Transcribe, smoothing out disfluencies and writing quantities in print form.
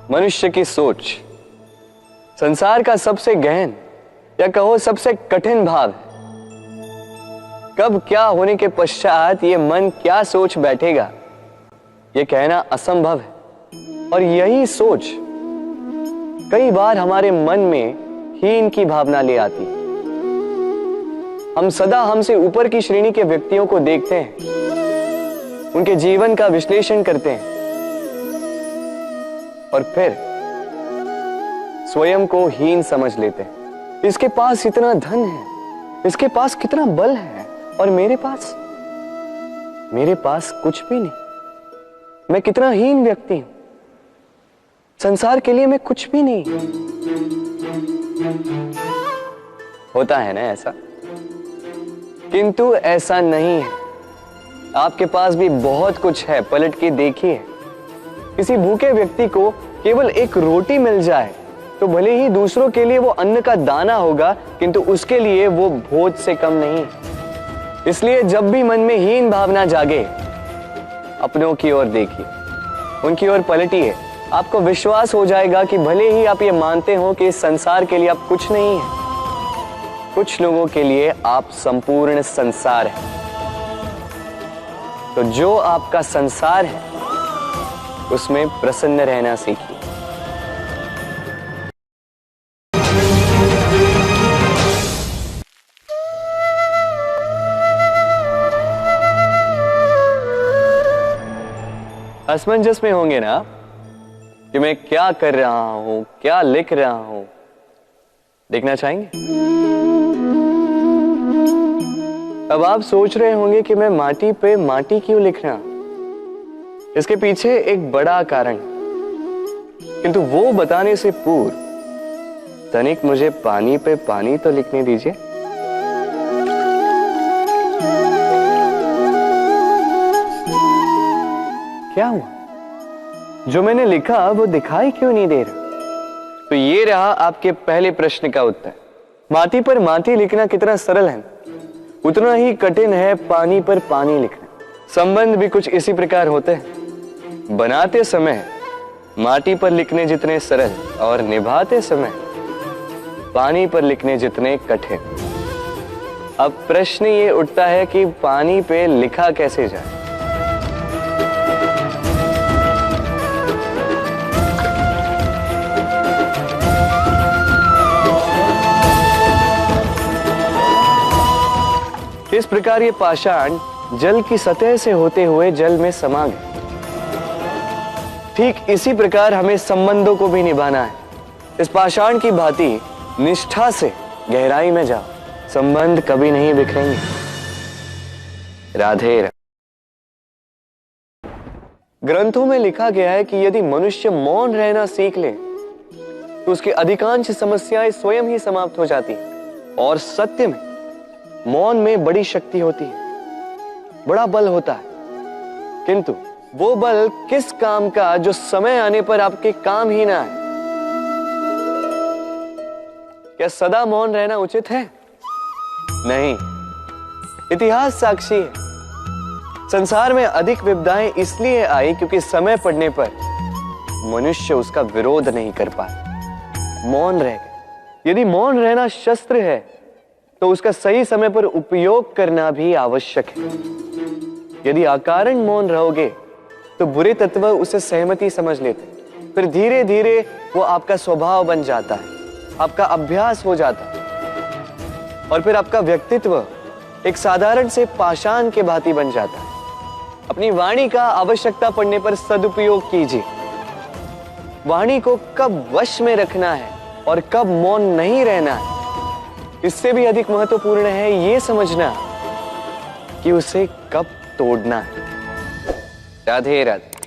मनुष्य की सोच संसार का सबसे गहन या कहो सबसे कठिन भाव है। कब क्या होने के पश्चात ये मन क्या सोच बैठेगा, ये कहना असंभव है। और यही सोच कई बार हमारे मन में हीन की भावना ले आती है। हम सदा हमसे ऊपर की श्रेणी के व्यक्तियों को देखते हैं, उनके जीवन का विश्लेषण करते हैं और फिर स्वयं को हीन समझ लेते हैं। इसके पास इतना धन है, इसके पास कितना बल है, और मेरे पास कुछ भी नहीं। मैं कितना हीन व्यक्ति हूं, संसार के लिए मैं कुछ भी नहीं। होता है ना ऐसा? किंतु ऐसा नहीं है। आपके पास भी बहुत कुछ है, पलट के देखिए। किसी भूखे व्यक्ति को केवल एक रोटी मिल जाए तो भले ही दूसरों के लिए वो अन्न का दाना होगा, किंतु उसके लिए वो भोज से कम नहीं। इसलिए जब भी मन में हीन भावना जागे, अपनों की ओर देखिए, उनकी ओर पलटिए। आपको विश्वास हो जाएगा कि भले ही आप ये मानते हो कि इस संसार के लिए आप कुछ नहीं है, कुछ लोगों के लिए आप संपूर्ण संसार हैं। तो जो आपका संसार है उसमें प्रसन्न रहना सीखिए। असमंजस में होंगे ना कि मैं क्या कर रहा हूं, क्या लिख रहा हूं, देखना चाहेंगे? अब आप सोच रहे होंगे कि मैं माटी पे माटी क्यों लिख रहा हूं। इसके पीछे एक बड़ा कारण, किंतु वो बताने से पूर्व तनिक मुझे पानी पे पानी तो लिखने दीजिए। क्या हुआ? जो मैंने लिखा वो दिखाई क्यों नहीं दे रहा? तो ये रहा आपके पहले प्रश्न का उत्तर। माटी पर माटी लिखना कितना सरल है, उतना ही कठिन है पानी पर पानी लिखना। संबंध भी कुछ इसी प्रकार होते हैं। बनाते समय माटी पर लिखने जितने सरल और निभाते समय पानी पर लिखने जितने कठिन। अब प्रश्न ये उठता है कि पानी पे लिखा कैसे जाए। इस प्रकार ये पाषाण जल की सतह से होते हुए जल में समा गए। ठीक इसी प्रकार हमें संबंधों को भी निभाना है। इस पाषाण की भांति निष्ठा से गहराई में जाओ, संबंध कभी नहीं बिखरेंगे। राधे राधे। ग्रंथों में लिखा गया है कि यदि मनुष्य मौन रहना सीख ले तो उसकी अधिकांश समस्याएं स्वयं ही समाप्त हो जाती हैं। और सत्य में मौन में बड़ी शक्ति होती है, बड़ा बल होता है। किंतु वो बल किस काम का जो समय आने पर आपके काम ही ना आए? क्या सदा मौन रहना उचित है? नहीं। इतिहास साक्षी है। संसार में अधिक विपदाएं इसलिए आई क्योंकि समय पड़ने पर मनुष्य उसका विरोध नहीं कर पाया, मौन रह गए। यदि मौन रहना शस्त्र है तो उसका सही समय पर उपयोग करना भी आवश्यक है। यदि अकारण मौन रहोगे तो बुरे तत्व उसे सहमति समझ लेते, फिर धीरे धीरे वो आपका स्वभाव बन जाता है, आपका अभ्यास हो जाता है, और फिर आपका व्यक्तित्व एक साधारण से पाषाण के भांति बन जाता है। अपनी वाणी का आवश्यकता पड़ने पर सदुपयोग कीजिए। वाणी को कब वश में रखना है और कब मौन नहीं रहना है, इससे भी अधिक महत्वपूर्ण है ये समझना कि उसे कब तोड़ना है। राधे राधे।